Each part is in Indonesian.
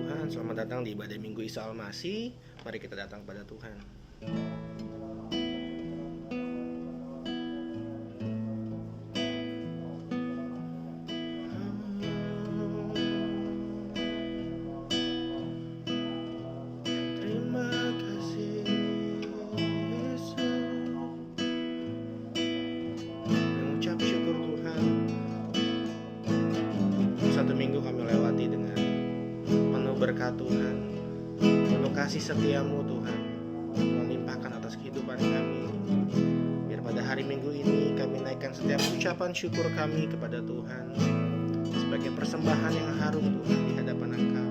Tuhan, selamat datang di ibadah Minggu Isa Al-Masih. Mari kita datang pada Tuhan. Terima kasih Yesus. Mengucap syukur Tuhan, satu minggu kami lewati dengan penuh berkat Tuhan, penuh kasih setiamu Tuhan, melimpahkan atas kehidupan kami. Biar pada hari Minggu ini kami naikkan setiap ucapan syukur kami kepada Tuhan sebagai persembahan yang harum Tuhan di hadapan Engkau.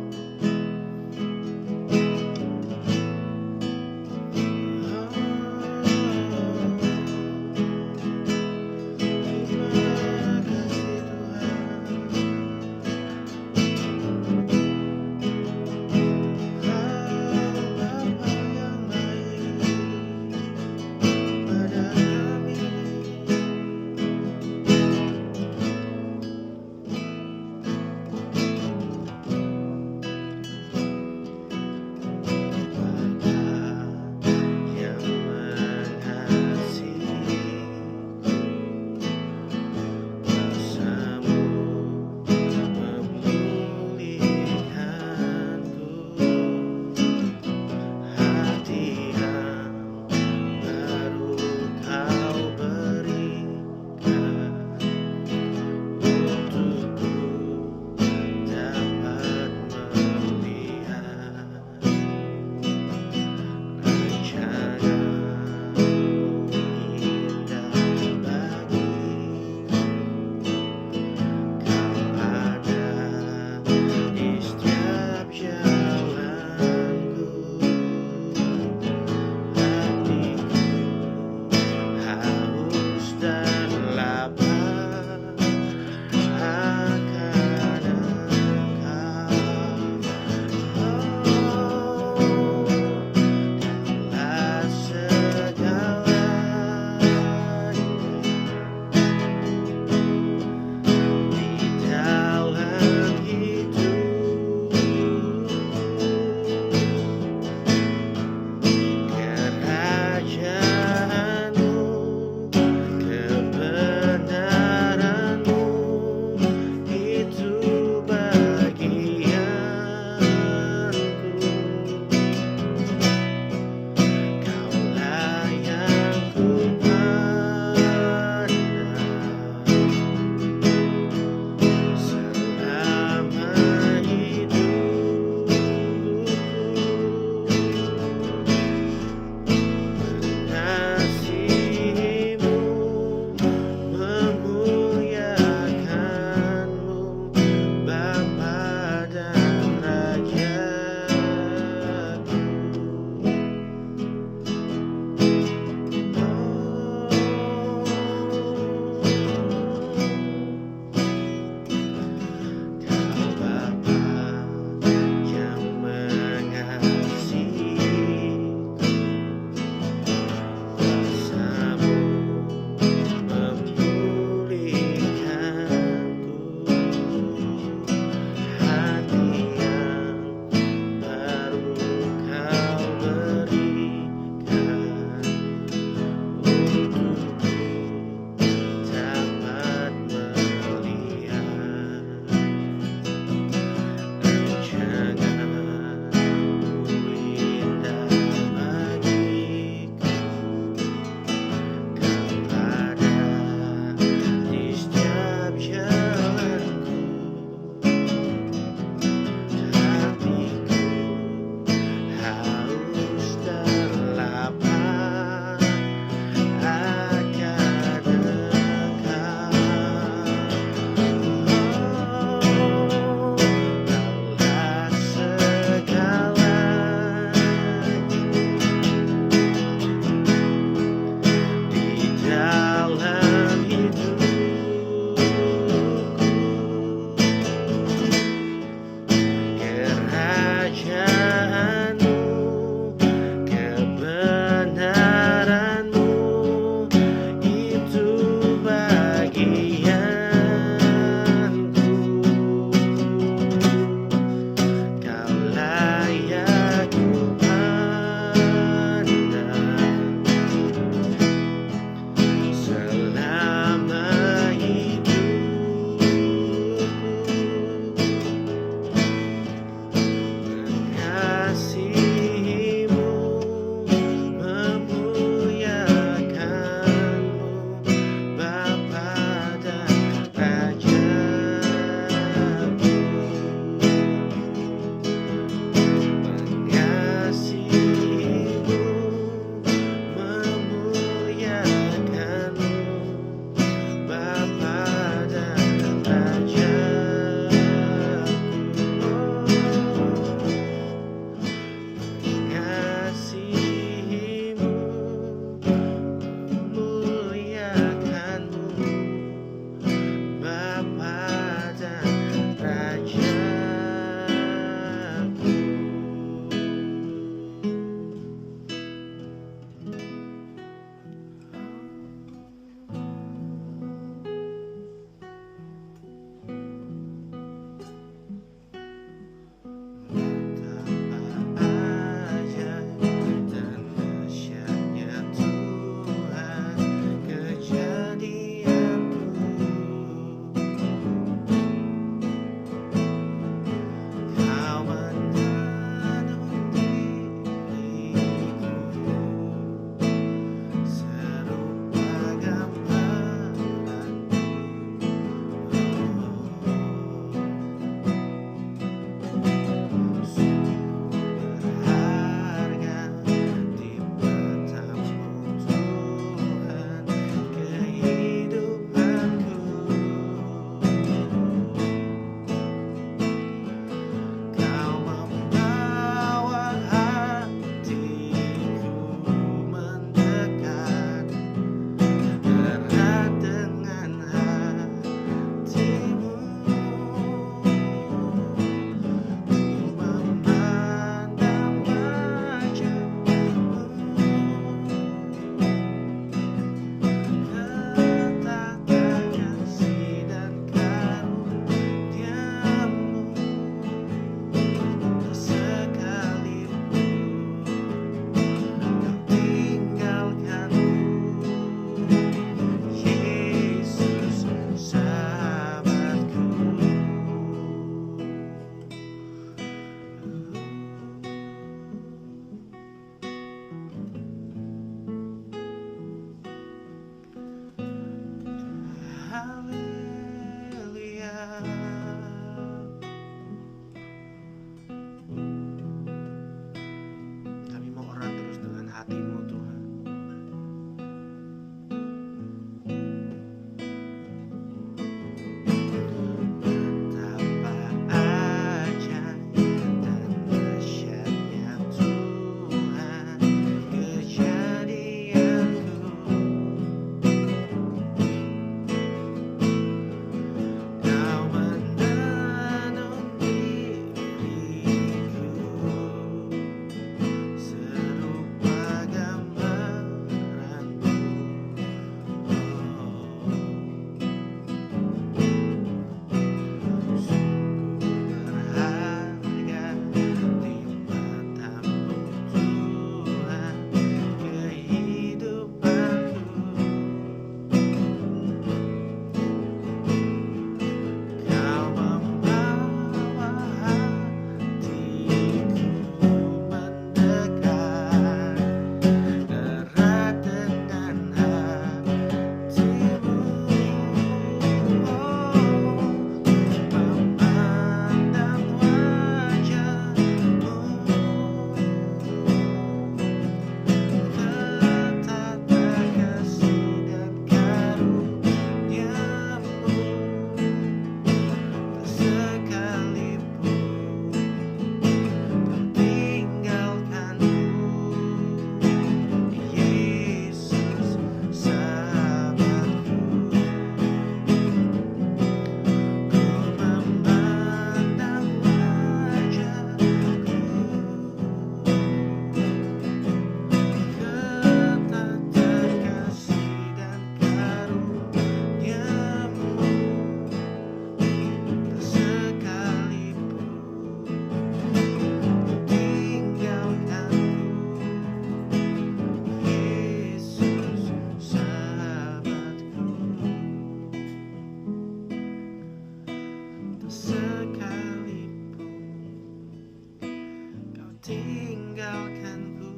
tinggalkanku.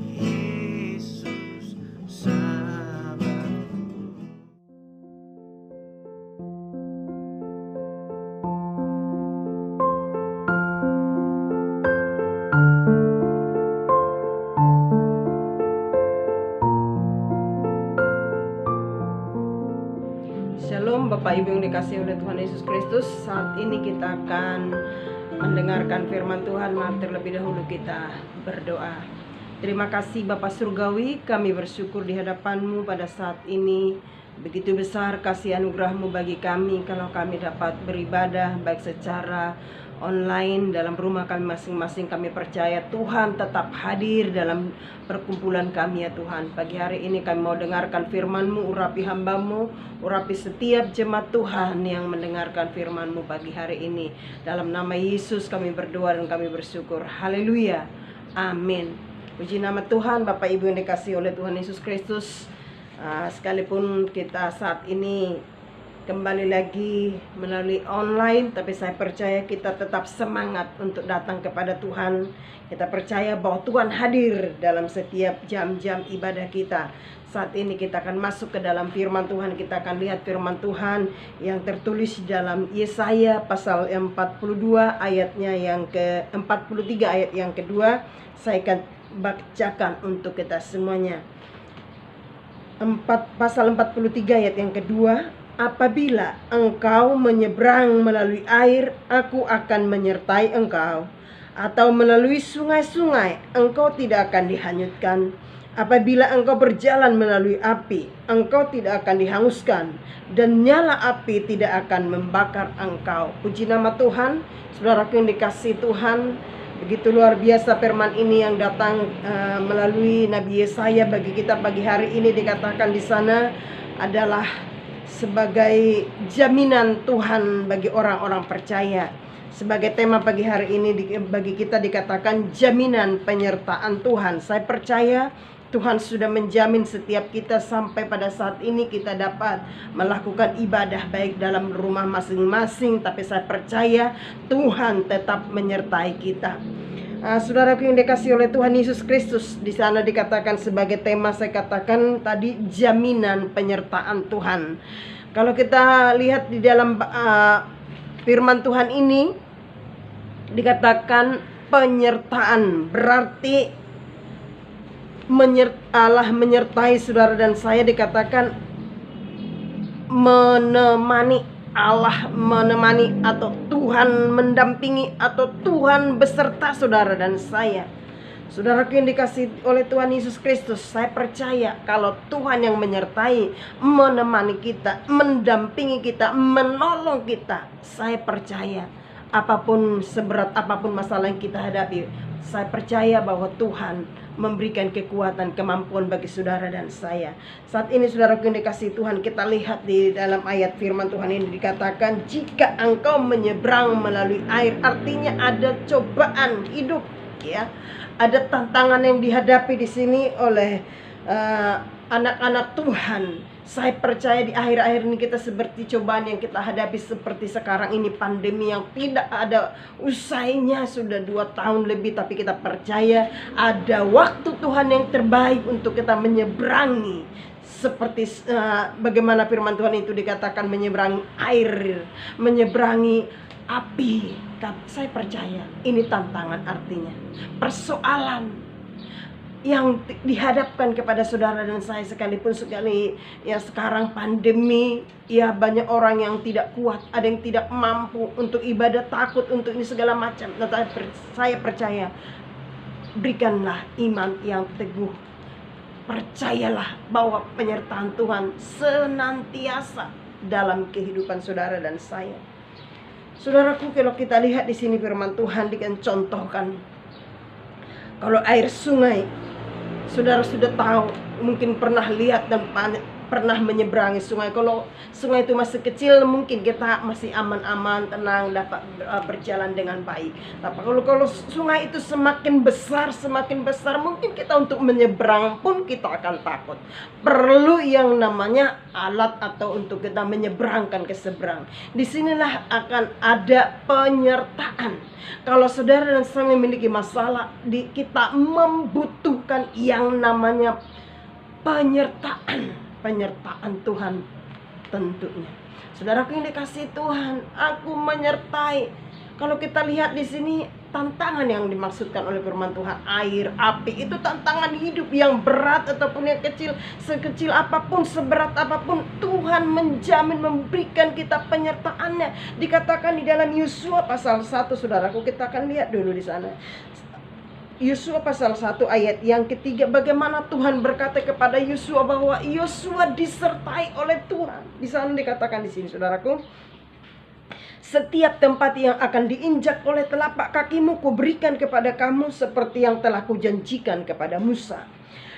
Yesus sahabatku. Shalom Bapak Ibu yang dikasihi oleh Tuhan Yesus Kristus. Saat ini kita akan mendengarkan firman Tuhan. Mari terlebih dahulu kita berdoa. Terima kasih Bapa Surgawi, kami bersyukur di hadapan-Mu pada saat ini. Begitu besar kasih anugerah-Mu bagi kami kalau kami dapat beribadah baik secara online dalam rumah kami masing-masing. Kami percaya Tuhan tetap hadir dalam perkumpulan kami ya Tuhan. Pagi hari ini kami mau dengarkan firman-Mu, urapi hamba-Mu, urapi setiap jemaat Tuhan yang mendengarkan firman-Mu pagi hari ini. Dalam nama Yesus kami berdoa dan kami bersyukur. Haleluya, amin. Puji nama Tuhan. Bapak Ibu yang dikasihi oleh Tuhan Yesus Kristus, sekalipun kita saat ini kembali lagi melalui online, tapi saya percaya kita tetap semangat untuk datang kepada Tuhan. Kita percaya bahwa Tuhan hadir dalam setiap jam-jam ibadah kita. Saat ini kita akan masuk ke dalam firman Tuhan. Kita akan lihat firman Tuhan yang tertulis dalam Yesaya pasal 42 ayatnya yang ke-43 ayat yang kedua. Saya akan bacakan untuk kita semuanya. Pasal 43 ayat yang kedua. Apabila engkau menyeberang melalui air, aku akan menyertai engkau. Atau melalui sungai-sungai, engkau tidak akan dihanyutkan. Apabila engkau berjalan melalui api, engkau tidak akan dihanguskan. Dan nyala api tidak akan membakar engkau. Puji nama Tuhan. Saudaraku yang dikasihi Tuhan, begitu luar biasa firman ini yang datang melalui Nabi Yesaya bagi kita pagi hari ini. Dikatakan di sana adalah sebagai jaminan Tuhan bagi orang-orang percaya. Sebagai tema pagi hari ini bagi kita dikatakan jaminan penyertaan Tuhan. Saya percaya Tuhan sudah menjamin setiap kita sampai pada saat ini kita dapat melakukan ibadah baik dalam rumah masing-masing. Tapi saya percaya Tuhan tetap menyertai kita. Saudaraku yang dikasihi oleh Tuhan Yesus Kristus, di sana dikatakan sebagai tema, saya katakan tadi, jaminan penyertaan Tuhan. Kalau kita lihat di dalam firman Tuhan ini dikatakan penyertaan, berarti Allah menyertai saudara dan saya. Dikatakan menemani, Allah menemani atau Tuhan mendampingi atau Tuhan beserta saudara dan saya. Saudaraku yang dikasihi oleh Tuhan Yesus Kristus, saya percaya kalau Tuhan yang menyertai, menemani kita, mendampingi kita, menolong kita, saya percaya apapun seberat apapun masalah yang kita hadapi, saya percaya bahwa Tuhan memberikan kekuatan, kemampuan bagi saudara dan saya. Saat ini saudaraku yang dikasihi Tuhan, kita lihat di dalam ayat firman Tuhan ini dikatakan, jika engkau menyeberang melalui air, artinya ada cobaan hidup, ya. Ada tantangan yang dihadapi di sini oleh anak-anak Tuhan. Saya percaya di akhir-akhir ini kita seperti cobaan yang kita hadapi seperti sekarang ini, pandemi yang tidak ada usainya, sudah 2 tahun lebih. Tapi kita percaya ada waktu Tuhan yang terbaik untuk kita menyeberangi. Seperti bagaimana firman Tuhan itu dikatakan menyeberangi air, menyeberangi api. Saya percaya ini tantangan, artinya persoalan yang dihadapkan kepada saudara dan saya, sekalipun sekali ya sekarang pandemi, ya banyak orang yang tidak kuat, ada yang tidak mampu untuk ibadah, takut untuk ini segala macam. Tetapi saya percaya, berikanlah iman yang teguh, percayalah bahwa penyertaan Tuhan senantiasa dalam kehidupan saudara dan saya. Saudaraku, kalau kita lihat di sini firman Tuhan dicontohkan, kalau air sungai, saudara sudah tahu, mungkin pernah lihat dan pernah menyeberangi sungai. Kalau sungai itu masih kecil, mungkin kita masih aman-aman, tenang, dapat berjalan dengan baik. Tapi kalau sungai itu semakin besar, mungkin kita untuk menyeberang pun kita akan takut. Perlu yang namanya alat atau untuk kita menyeberangkan ke seberang. Disinilah akan ada penyertaan. Kalau saudara dan saya memiliki masalah, kita membutuhkan yang namanya penyertaan Tuhan tentunya. Saudaraku yang dikasihi Tuhan, aku menyertai. Kalau kita lihat di sini, tantangan yang dimaksudkan oleh firman Tuhan, air, api, itu tantangan hidup yang berat ataupun yang kecil, sekecil apapun, seberat apapun, Tuhan menjamin memberikan kita penyertaannya. Dikatakan di dalam Yosua pasal 1, saudaraku, kita akan lihat dulu di sana. Yosua pasal 1 ayat yang ketiga, bagaimana Tuhan berkata kepada Yosua bahwa Yosua disertai oleh Tuhan. Di sana dikatakan di sini, saudaraku, setiap tempat yang akan diinjak oleh telapak kakimu kuberikan kepada kamu seperti yang telah kujanjikan kepada Musa.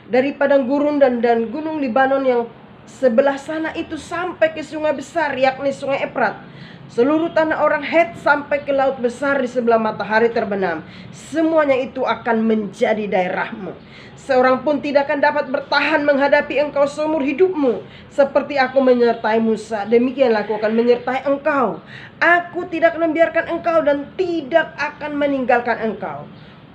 Dari padang gurun dan gunung Libanon yang sebelah sana itu sampai ke sungai besar, yakni sungai Efrat, seluruh tanah orang Het sampai ke laut besar di sebelah matahari terbenam, semuanya itu akan menjadi daerahmu. Seorang pun tidak akan dapat bertahan menghadapi engkau seumur hidupmu. Seperti aku menyertai Musa, demikianlah aku akan menyertai engkau. Aku tidak akan membiarkan engkau dan tidak akan meninggalkan engkau.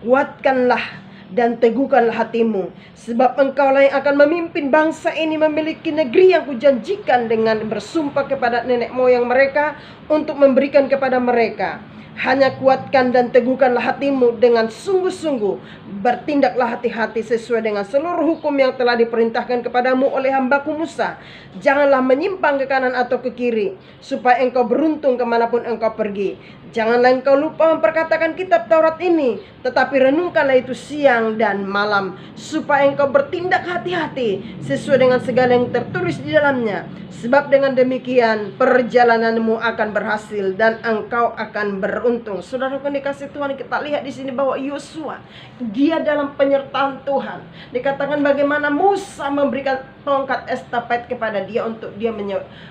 Kuatkanlah dan teguhkanlah hatimu, sebab engkaulah yang akan memimpin bangsa ini memiliki negeri yang kujanjikan dengan bersumpah kepada nenek moyang mereka untuk memberikan kepada mereka. Hanya kuatkan dan teguhkanlah hatimu dengan sungguh-sungguh. Bertindaklah hati-hati sesuai dengan seluruh hukum yang telah diperintahkan kepadamu oleh hambaku Musa. Janganlah menyimpang ke kanan atau ke kiri, supaya engkau beruntung kemanapun engkau pergi. Janganlah engkau lupa memperkatakan kitab Taurat ini, tetapi renungkanlah itu siang dan malam, supaya engkau bertindak hati-hati sesuai dengan segala yang tertulis di dalamnya. Sebab dengan demikian perjalananmu akan berhasil dan engkau akan beruntung. Saudara yang dikasihi Tuhan, kita lihat di sini bahwa Yosua, dia dalam penyertaan Tuhan. Dikatakan bagaimana Musa memberikan tongkat estafet kepada dia untuk dia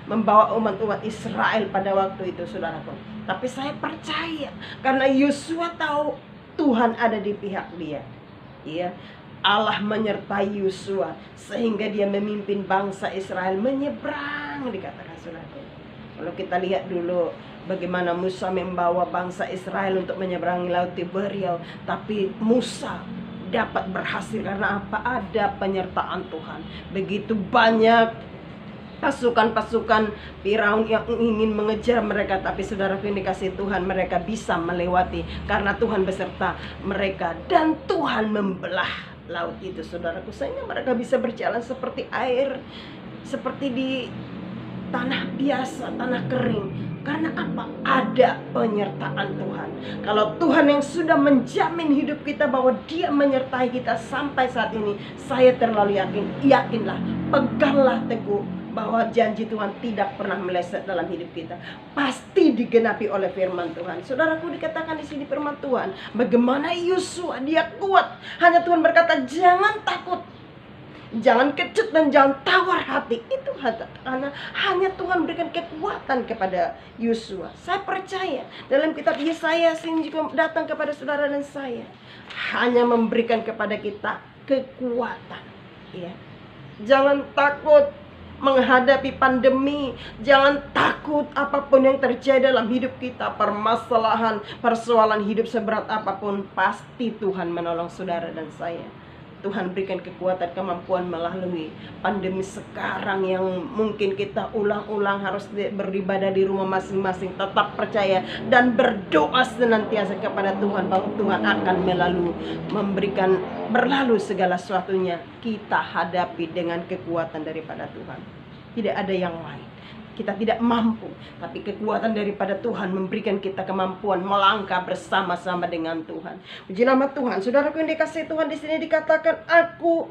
membawa umat Israel pada waktu itu, saudaraku. Tapi saya percaya karena Yosua tahu Tuhan ada di pihak dia. Iya. Allah menyertai Yosua sehingga dia memimpin bangsa Israel menyeberang, dikatakan saudara. Kalau kita lihat dulu bagaimana Musa membawa bangsa Israel untuk menyeberangi laut Tiberias, tapi Musa dapat berhasil karena apa? Ada penyertaan Tuhan. Begitu banyak pasukan-pasukan Firaun yang ingin mengejar mereka, tapi saudara yang dikasihi Tuhan, mereka bisa melewati karena Tuhan beserta mereka dan Tuhan membelah laut itu, saudaraku, sehingga mereka bisa berjalan seperti air, seperti di tanah biasa, tanah kering. Karena apa? Ada penyertaan Tuhan. Kalau Tuhan yang sudah menjamin hidup kita bahwa Dia menyertai kita sampai saat ini, saya terlalu yakinlah, peganglah teguh bahwa janji Tuhan tidak pernah meleset dalam hidup kita. Pasti digenapi oleh firman Tuhan. Saudaraku, dikatakan di sini firman Tuhan, bagaimana Yosua, dia kuat. Hanya Tuhan berkata, jangan takut, jangan kecut dan jangan tawar hati. Itu karena hanya Tuhan berikan kekuatan kepada Yosua. Saya percaya dalam kitab Yesaya juga datang kepada saudara dan saya, hanya memberikan kepada kita kekuatan. Ya, jangan takut menghadapi pandemi. Jangan takut apapun yang terjadi dalam hidup kita, permasalahan, persoalan hidup seberat apapun, pasti Tuhan menolong saudara dan saya. Tuhan berikan kekuatan, kemampuan melalui pandemi sekarang yang mungkin kita ulang-ulang harus beribadah di rumah masing-masing. Tetap percaya dan berdoa senantiasa kepada Tuhan bahwa Tuhan akan berlalu segala sesuatunya. Kita hadapi dengan kekuatan daripada Tuhan. Tidak ada yang lain. Kita tidak mampu, tapi kekuatan daripada Tuhan memberikan kita kemampuan melangkah bersama-sama dengan Tuhan. Puji nama Tuhan. Saudaraku yang dikasihi Tuhan, di sini dikatakan, aku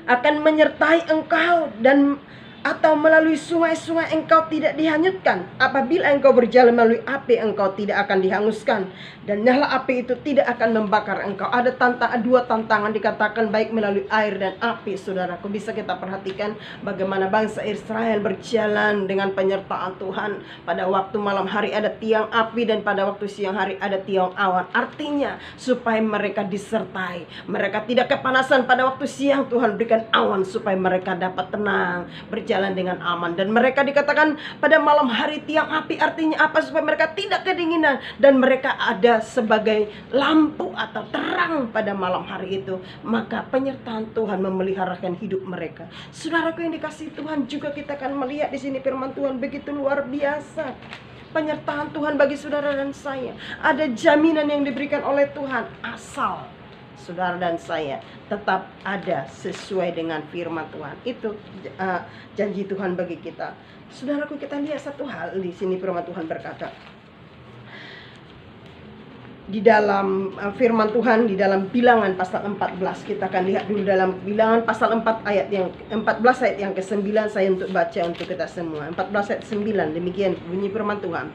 akan menyertai engkau dan Atau melalui sungai-sungai engkau tidak dihanyutkan. Apabila engkau berjalan melalui api, engkau tidak akan dihanguskan, dan nyala api itu tidak akan membakar engkau. Ada dua tantangan dikatakan, baik melalui air dan api. Saudaraku, bisa kita perhatikan bagaimana bangsa Israel berjalan dengan penyertaan Tuhan. Pada waktu malam hari ada tiang api, dan pada waktu siang hari ada tiang awan. Artinya supaya mereka disertai, mereka tidak kepanasan. Pada waktu siang Tuhan berikan awan supaya mereka dapat tenang, berjalan dengan aman. Dan mereka dikatakan pada malam hari tiang api, artinya apa? Supaya mereka tidak kedinginan, dan mereka ada sebagai lampu atau terang pada malam hari itu. Maka penyertaan Tuhan memeliharakan hidup mereka. Saudaraku yang dikasihi Tuhan, juga kita akan melihat di sini firman Tuhan begitu luar biasa. Penyertaan Tuhan bagi saudara dan saya, ada jaminan yang diberikan oleh Tuhan asal saudara dan saya tetap ada sesuai dengan firman Tuhan. Itu janji Tuhan bagi kita. Saudaraku, kita lihat satu hal di sini. Firman Tuhan berkata di dalam firman Tuhan di dalam Bilangan pasal 14. Kita akan lihat dulu dalam Bilangan pasal 4 ayat yang 14 ayat yang ke-9. Saya untuk baca untuk kita semua. 14 ayat 9, demikian bunyi firman Tuhan.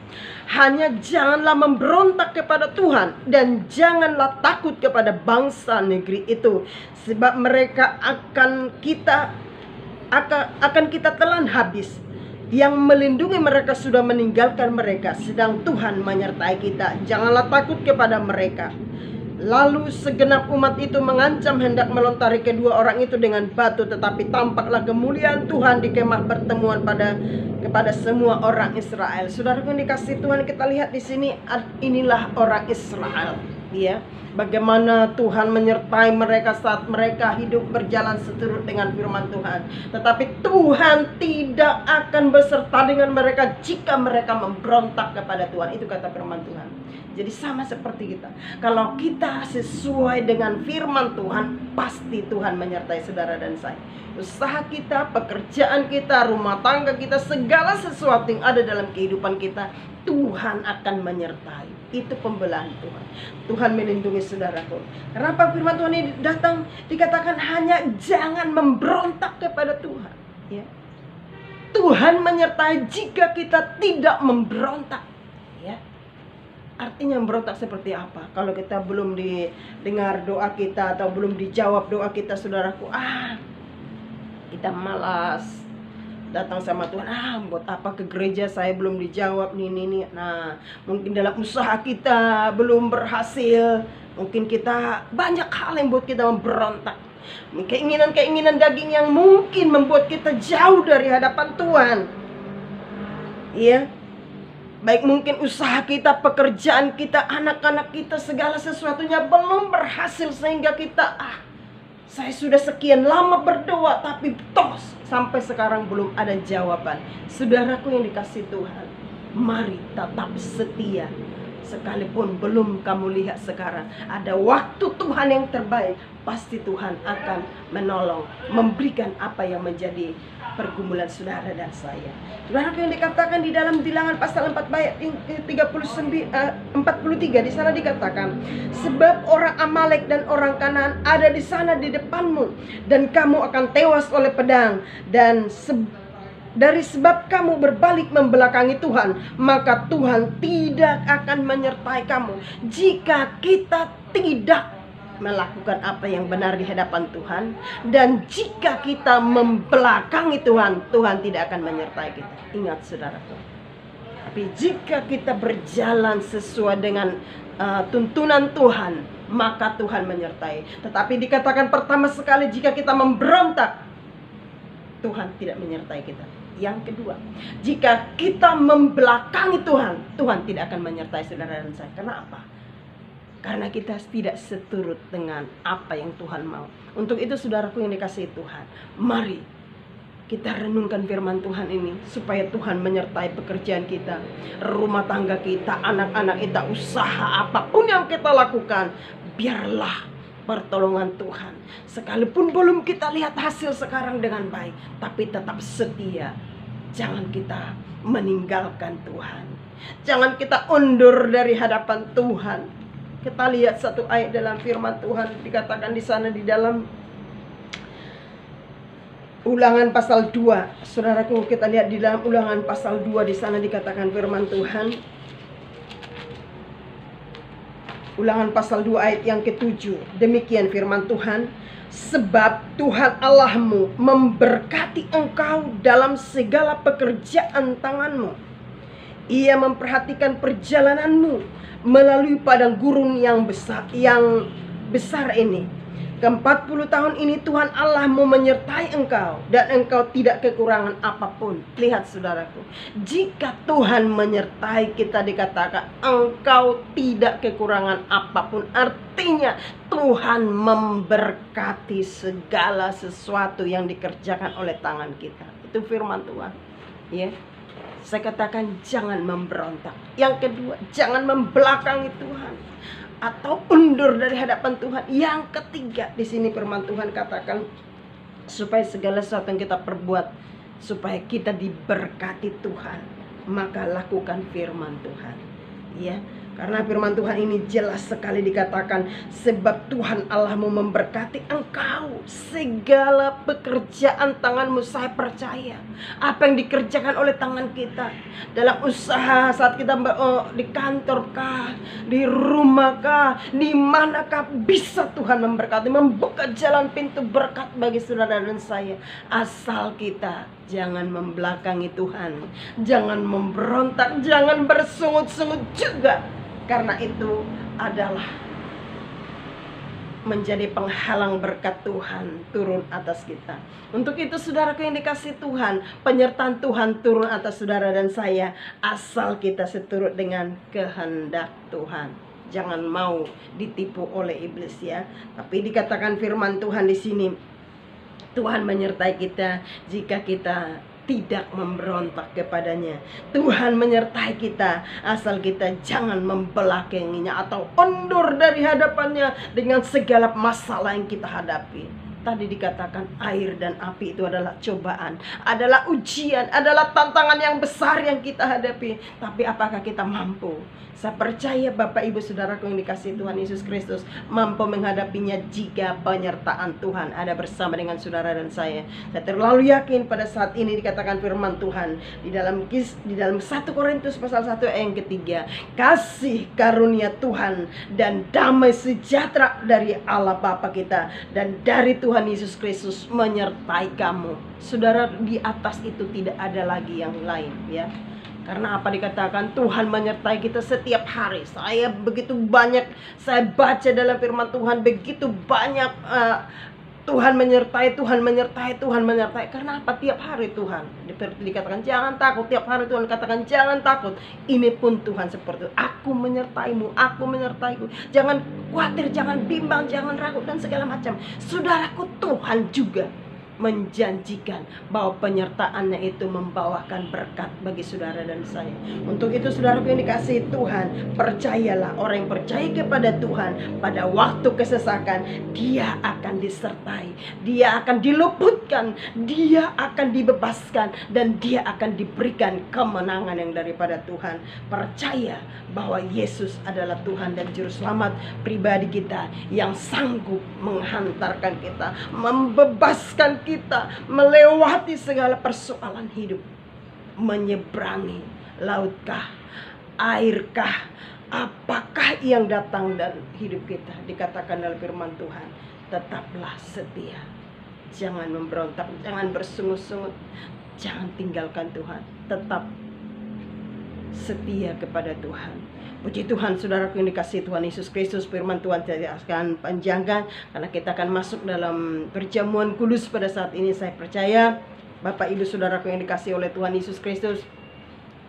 Hanya janganlah memberontak kepada Tuhan, dan janganlah takut kepada bangsa negeri itu, sebab mereka akan kita telan habis. Yang melindungi mereka sudah meninggalkan mereka, sedang Tuhan menyertai kita. Janganlah takut kepada mereka. Lalu segenap umat itu mengancam hendak melontari kedua orang itu dengan batu, tetapi tampaklah kemuliaan Tuhan di kemah pertemuan kepada semua orang Israel. Saudara yang dikasihi Tuhan, kita lihat di sini, inilah orang Israel, ya. Bagaimana Tuhan menyertai mereka saat mereka hidup berjalan seturut dengan firman Tuhan. Tetapi Tuhan tidak akan beserta dengan mereka jika mereka memberontak kepada Tuhan. Itu kata firman Tuhan. Jadi sama seperti kita. Kalau kita sesuai dengan firman Tuhan, pasti Tuhan menyertai saudara dan saya. Usaha kita, pekerjaan kita, rumah tangga kita, segala sesuatu yang ada dalam kehidupan kita, Tuhan akan menyertai. Itu pembelaan Tuhan. Tuhan melindungi saudaraku. Kenapa firman Tuhan ini datang? Dikatakan hanya jangan memberontak kepada Tuhan, ya. Tuhan menyertai jika kita tidak memberontak, ya. Artinya memberontak seperti apa? Kalau kita belum didengar doa kita atau belum dijawab doa kita, saudaraku, kita malas datang sama Tuhan. Buat apa ke gereja, saya belum dijawab nih. Nah, mungkin dalam usaha kita belum berhasil. Mungkin kita banyak hal yang buat kita memberontak. Keinginan-keinginan daging yang mungkin membuat kita jauh dari hadapan Tuhan. Iya. Baik mungkin usaha kita, pekerjaan kita, anak-anak kita, segala sesuatunya belum berhasil, sehingga kita saya sudah sekian lama berdoa, tapi sampai sekarang belum ada jawaban. Saudaraku yang dikasihi Tuhan, mari tetap setia. Sekalipun belum kamu lihat sekarang, ada waktu Tuhan yang terbaik. Pasti Tuhan akan menolong, memberikan apa yang menjadi pergumulan saudara dan saya. Saudara yang dikatakan di dalam Bilangan pasal 4 ayat 43, di sana dikatakan, sebab orang Amalek dan orang Kanaan ada di sana di depanmu, dan kamu akan tewas oleh pedang. Dan dari sebab kamu berbalik membelakangi Tuhan, maka Tuhan tidak akan menyertai kamu. Jika kita tidak melakukan apa yang benar di hadapan Tuhan, dan jika kita membelakangi Tuhan, Tuhan tidak akan menyertai kita. Ingat saudaraku. Tapi jika kita berjalan sesuai dengan tuntunan Tuhan, maka Tuhan menyertai. Tetapi dikatakan pertama sekali, jika kita memberontak, Tuhan tidak menyertai kita. Yang kedua, jika kita membelakangi Tuhan, Tuhan tidak akan menyertai saudara dan saya. Kenapa? Karena kita tidak seturut dengan apa yang Tuhan mau. Untuk itu saudaraku yang dikasihi Tuhan, mari kita renungkan firman Tuhan ini, supaya Tuhan menyertai pekerjaan kita, rumah tangga kita, anak-anak kita, usaha apapun yang kita lakukan. Biarlah pertolongan Tuhan, sekalipun belum kita lihat hasil sekarang dengan baik, tapi tetap setia. Jangan kita meninggalkan Tuhan, jangan kita undur dari hadapan Tuhan. Kita lihat satu ayat dalam firman Tuhan, dikatakan di sana di dalam Ulangan pasal 2. Saudaraku, kita lihat di dalam Ulangan pasal 2, di sana dikatakan firman Tuhan. Ulangan pasal 2 ayat yang ke-7. Demikian firman Tuhan, sebab Tuhan Allahmu memberkati engkau dalam segala pekerjaan tanganmu. Ia memperhatikan perjalananmu melalui padang gurun yang besar ini. Ke-40 tahun ini Tuhan Allahmu menyertai engkau, dan engkau tidak kekurangan apapun. Lihat saudaraku, jika Tuhan menyertai kita, dikatakan engkau tidak kekurangan apapun. Artinya Tuhan memberkati segala sesuatu yang dikerjakan oleh tangan kita. Itu firman Tuhan, ya. Saya katakan jangan memberontak. Yang kedua, jangan membelakangi Tuhan atau undur dari hadapan Tuhan. Yang ketiga, di sini firman Tuhan katakan supaya segala sesuatu yang kita perbuat, supaya kita diberkati Tuhan, maka lakukan firman Tuhan, ya. Karena firman Tuhan ini jelas sekali dikatakan, sebab Tuhan Allahmu memberkati engkau segala pekerjaan tanganmu. Saya percaya apa yang dikerjakan oleh tangan kita, dalam usaha, saat kita di kantor kah, di rumah kah, di manakah, bisa Tuhan memberkati, membuka jalan pintu berkat bagi saudara dan saya. Asal kita jangan membelakangi Tuhan, jangan memberontak, jangan bersungut-sungut juga. Karena itu adalah menjadi penghalang berkat Tuhan turun atas kita. Untuk itu saudaraku yang dikasihi Tuhan, penyertaan Tuhan turun atas saudara dan saya, asal kita seturut dengan kehendak Tuhan. Jangan mau ditipu oleh iblis, ya. Tapi dikatakan firman Tuhan di sini, Tuhan menyertai kita jika kita tidak memberontak kepadanya. Tuhan menyertai kita asal kita jangan membelakanginya atau undur dari hadapannya dengan segala masalah yang kita hadapi. Tadi dikatakan air dan api itu adalah cobaan, adalah ujian, adalah tantangan yang besar yang kita hadapi. Tapi apakah kita mampu? Saya percaya Bapak Ibu Saudaraku yang dikasihi Tuhan Yesus Kristus mampu menghadapinya jika penyertaan Tuhan ada bersama dengan saudara dan saya. Saya terlalu yakin pada saat ini dikatakan firman Tuhan di dalam 1 Korintus pasal 1 ayat yang ketiga, kasih karunia Tuhan dan damai sejahtera dari Allah Bapa kita dan dari Tuhan Yesus Kristus menyertai kamu. Saudara, di atas itu tidak ada lagi yang lain, ya. Karena apa dikatakan Tuhan menyertai kita setiap hari. Saya begitu banyak, saya baca dalam firman Tuhan begitu banyak Tuhan menyertai, Tuhan menyertai, Tuhan menyertai. Karena apa? Tiap hari Tuhan dikatakan jangan takut. Tiap hari Tuhan katakan jangan takut. Ini pun Tuhan seperti itu. Aku menyertaimu, aku menyertaiku. Jangan khawatir, jangan bimbang, jangan ragu dan segala macam. Saudaraku, Tuhan juga menjanjikan bahwa penyertaannya itu membawakan berkat bagi saudara dan saya. Untuk itu saudaraku yang dikasihi Tuhan, percayalah, orang yang percaya kepada Tuhan pada waktu kesesakan, dia akan disertai, dia akan diluputkan, dia akan dibebaskan, dan dia akan diberikan kemenangan yang daripada Tuhan. Percaya bahwa Yesus adalah Tuhan dan Juru Selamat pribadi kita yang sanggup menghantarkan kita, membebaskan kita melewati segala persoalan hidup, menyeberangi lautkah, airkah, apakah yang datang dan hidup kita. Dikatakan dalam firman Tuhan, tetaplah setia, jangan memberontak, jangan bersungut-sungut, jangan tinggalkan Tuhan, tetap setia kepada Tuhan. Puji Tuhan, saudaraku yang dikasihi Tuhan Yesus Kristus, firman Tuhan tidak akan panjangkan karena kita akan masuk dalam perjamuan kudus pada saat ini. Saya percaya Bapak Ibu Saudaraku yang dikasihi oleh Tuhan Yesus Kristus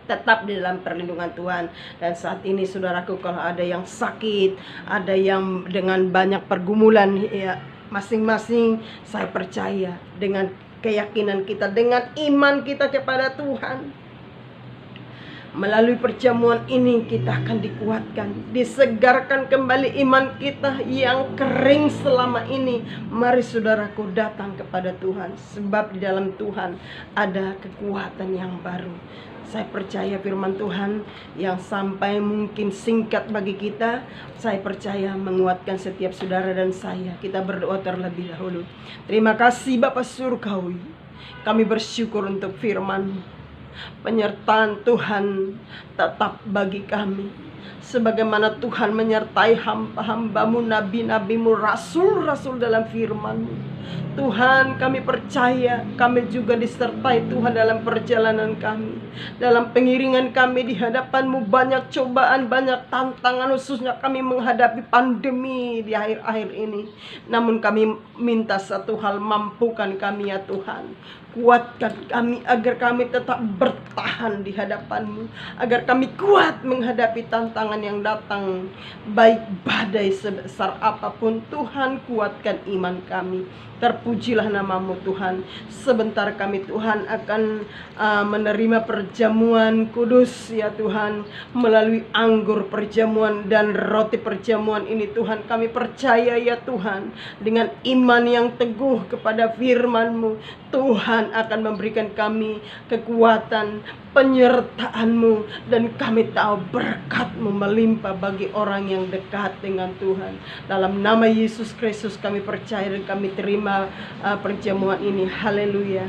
tetap di dalam perlindungan Tuhan. Dan saat ini saudaraku, kalau ada yang sakit, ada yang dengan banyak pergumulan, ya, masing-masing, saya percaya dengan keyakinan kita, dengan iman kita kepada Tuhan, Melalui perjamuan ini kita akan dikuatkan, disegarkan kembali iman kita yang kering selama ini. Mari saudaraku datang kepada Tuhan, sebab di dalam Tuhan ada kekuatan yang baru. Saya percaya firman Tuhan yang sampai mungkin singkat bagi kita, saya percaya menguatkan setiap saudara dan saya. Kita berdoa terlebih dahulu. Terima kasih Bapa Surgawi, kami bersyukur untuk firman. Penyertaan Tuhan tetap bagi kami, sebagaimana Tuhan menyertai hamba-hambamu, nabi-nabimu, rasul-rasul dalam firman-Mu. Tuhan, kami percaya kami juga disertai Tuhan dalam perjalanan kami, dalam pengiringan kami di hadapan-Mu. Banyak cobaan, banyak tantangan, khususnya kami menghadapi pandemi di akhir-akhir ini. Namun kami minta satu hal, mampukan kami ya Tuhan, kuatkan kami agar kami tetap bertahan di hadapan-Mu, agar kami kuat menghadapi tantangan yang datang, baik badai sebesar apapun. Tuhan, kuatkan iman kami. Terpujilah nama-Mu Tuhan. Sebentar kami Tuhan akan menerima perjamuan kudus ya Tuhan, melalui anggur perjamuan dan roti perjamuan ini Tuhan. Kami percaya ya Tuhan, dengan iman yang teguh kepada firman-Mu, Tuhan akan memberikan kami kekuatan, penyertaan-Mu, dan kami tahu berkat-Mu melimpah bagi orang yang dekat dengan Tuhan. Dalam nama Yesus Kristus kami percaya dan kami terima perjamuan ini. Haleluya.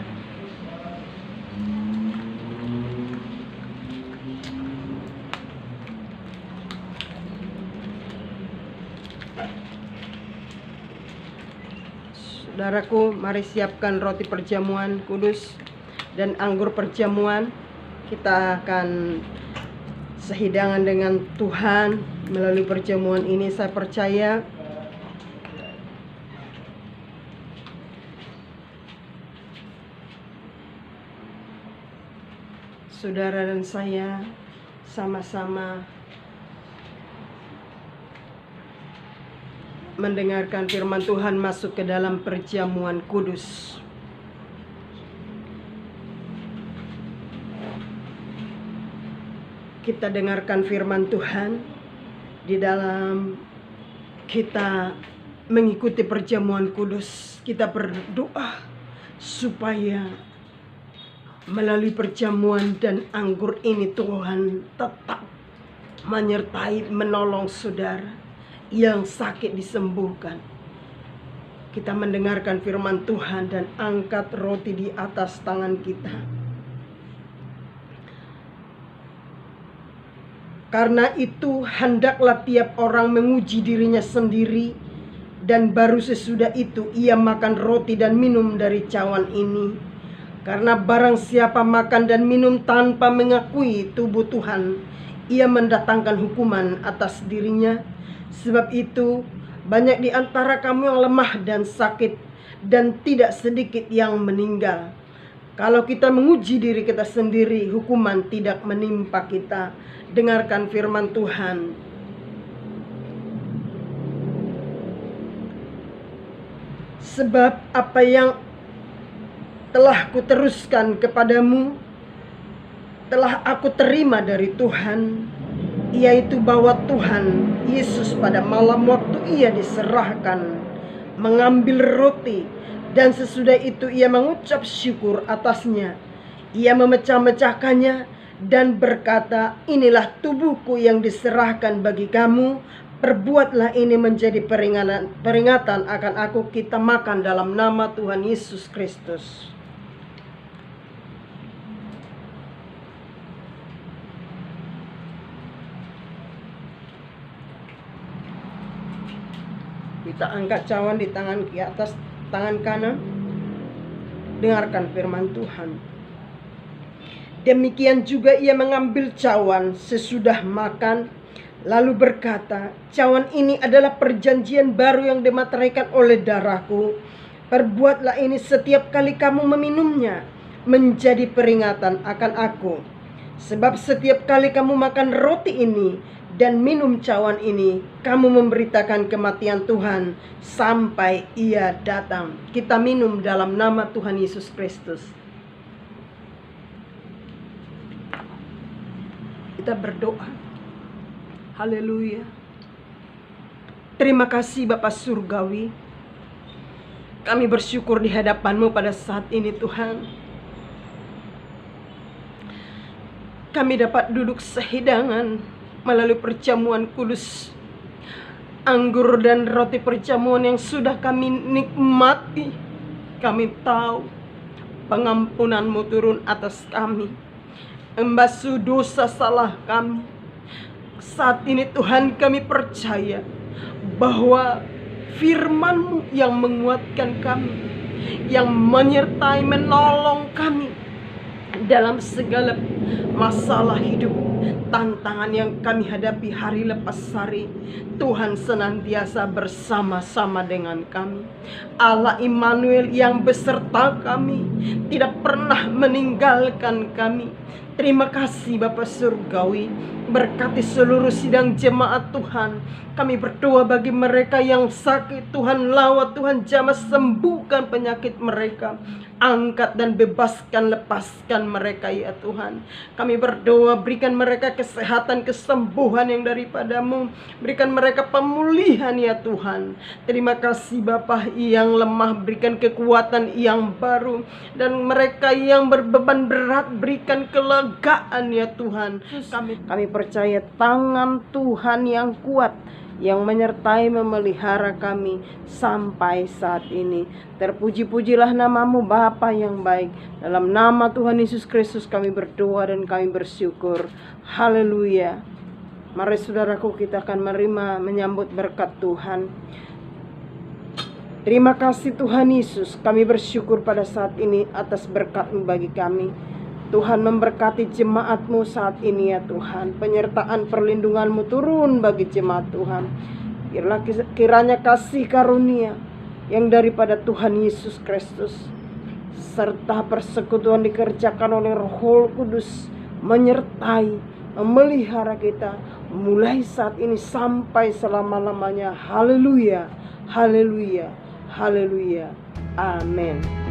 Saudaraku, mari siapkan roti perjamuan kudus dan anggur perjamuan. Kita akan sehidangan dengan Tuhan melalui perjamuan ini. Saya percaya saudara dan saya sama-sama mendengarkan firman Tuhan masuk ke dalam perjamuan kudus. Kita dengarkan firman Tuhan di dalam kita mengikuti perjamuan kudus. Kita berdoa supaya melalui perjamuan dan anggur ini Tuhan tetap menyertai, menolong saudara yang sakit disembuhkan. Kita mendengarkan firman Tuhan dan angkat roti di atas tangan kita. Karena itu hendaklah tiap orang menguji dirinya sendiri, dan baru sesudah itu ia makan roti dan minum dari cawan ini. Karena barang siapa makan dan minum tanpa mengakui tubuh Tuhan, ia mendatangkan hukuman atas dirinya. Sebab itu banyak di antara kamu yang lemah dan sakit, dan tidak sedikit yang meninggal. Kalau kita menguji diri kita sendiri, hukuman tidak menimpa kita. Dengarkan firman Tuhan. Sebab apa yang telah kuteruskan kepadamu, telah aku terima dari Tuhan, yaitu bahwa Tuhan Yesus pada malam waktu ia diserahkan, mengambil roti, dan sesudah itu ia mengucap syukur atasnya. Ia memecah-mecahkannya dan berkata, inilah tubuhku yang diserahkan bagi kamu. Perbuatlah ini menjadi peringatan akan aku. Kita makan dalam nama Tuhan Yesus Kristus. Kita angkat cawan di tangan di atas tangan kanan. Dengarkan firman Tuhan. Demikian juga ia mengambil cawan sesudah makan, lalu berkata, cawan ini adalah perjanjian baru yang dimateraikan oleh darahku. Perbuatlah ini setiap kali kamu meminumnya, menjadi peringatan akan aku. Sebab setiap kali kamu makan roti ini dan minum cawan ini, kamu memberitakan kematian Tuhan sampai ia datang. Kita minum dalam nama Tuhan Yesus Kristus. Kita berdoa. Haleluya. Terima kasih Bapa Surgawi. Kami bersyukur di hadapan-Mu pada saat ini Tuhan. Kami dapat duduk sehidangan melalui perjamuan kudus, anggur dan roti perjamuan yang sudah kami nikmati. Kami tahu pengampunan-Mu turun atas kami, membasuh dosa salah kami. Saat ini Tuhan, kami percaya bahwa firman-Mu yang menguatkan kami, yang menyertai menolong kami dalam segala masalah hidup, tantangan yang kami hadapi hari lepas hari. Tuhan senantiasa bersama-sama dengan kami. Allah Immanuel yang beserta kami, tidak pernah meninggalkan kami. Terima kasih Bapa Surgawi. Berkati seluruh sidang jemaat Tuhan. Kami berdoa bagi mereka yang sakit, Tuhan lawat, Tuhan jamah, sembuhkan penyakit mereka. Angkat dan bebaskan, lepaskan mereka ya Tuhan. Kami berdoa, berikan mereka kesehatan, kesembuhan yang daripada-Mu. Berikan mereka pemulihan ya Tuhan. Terima kasih Bapa, yang lemah berikan kekuatan yang baru. Dan mereka yang berbeban berat berikan kelegaan ya Tuhan. Kami percaya tangan Tuhan yang kuat yang menyertai memelihara kami sampai saat ini. Terpuji-pujilah nama-Mu Bapa yang baik. Dalam nama Tuhan Yesus Kristus kami berdoa dan kami bersyukur. Haleluya. Mari saudaraku, kita akan menyambut berkat Tuhan. Terima kasih Tuhan Yesus. Kami bersyukur pada saat ini atas berkat-Mu bagi kami. Tuhan memberkati jemaat-Mu saat ini ya Tuhan. Penyertaan perlindungan-Mu turun bagi jemaat Tuhan. Kiranya kasih karunia yang daripada Tuhan Yesus Kristus serta persekutuan dikerjakan oleh Roh Kudus menyertai, memelihara kita mulai saat ini sampai selama-lamanya. Haleluya, haleluya, haleluya. Amin.